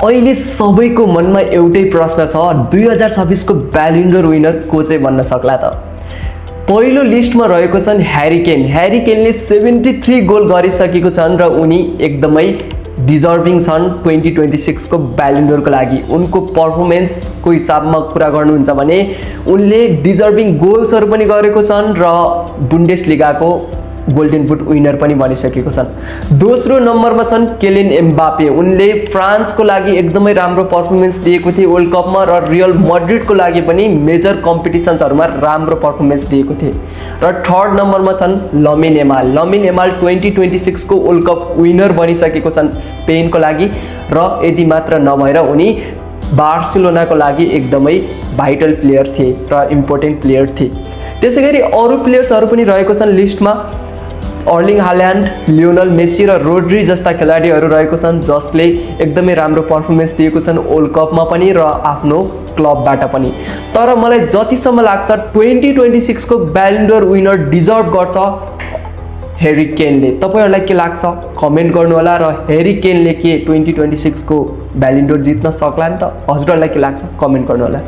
अहिले सबैको मनमा एउटै प्रश्न छ 2026 को ब्यालन डोर विनर को चाहिँ बन्न सक्ला त। पहिलो लिस्टमा रहेको छन् ह्यारी केन। ह्यारी केनले 73 गोल गरिसकेको छन् र उनी एकदमै डिजर्भिङ छन् 2026 को ब्यालन डोरको लागि। उनको पर्फर्मेन्सको हिसाबमा कुरा गर्नुहुन्छ भने उनले डिजर्भिङ गोल्सहरू पनि गरेको छन् र बुन्डेसलिगाको गोल्डन बुट विनर पनि बनिसकेको छन्। दोस्रो नम्बरमा छन् केलिन एम्बापे। उनले फ्रान्सको लागि एकदमै राम्रो पर्फर्मेन्स दिएको थिए वर्ल्ड कपमा र रियल मैड्रिडको लागि पनि मेजर कम्पिटिसन्सहरुमा राम्रो पर्फर्मेन्स दिएको थिए। र थर्ड नम्बरमा छन् लमिन यमाल। लमिन यमाल 2026 को वर्ल्ड कप विनर बनिसकेको छन् स्पेनको लागि र यति मात्र नभएर उनी बार्सिलोनाको लागि एकदमै भाइटल प्लेयर थिए र इम्पोर्टेन्ट प्लेयर थिए। त्यसैगरी अरु प्लेयर्सहरु पनि रहेको छन् लिस्टमा। अर्लिङ हाल्यान्ड, लियोनल मेसी र रोड्री जस्ता खेलाडीहरू रहेको छन् जसले एकदमै राम्रो पर्फर्मेन्स दिएको छन् वर्ल्ड कपमा पनि र आफ्नो क्लबबाट पनि। तर मलाई जतिसम्म लाग्छ 2026 को ब्यालन डोर विनर डिजर्भ गर्छ ह्यारी केनले। तपाईहरुलाई के लाग्छ कमेन्ट गर्नु होला र ह्यारी केनले के 2026 को ब्यालन डोर जित्न सक्ला नि त? हजुरहरुलाई के लाग्छ कमेन्ट गर्नु होला।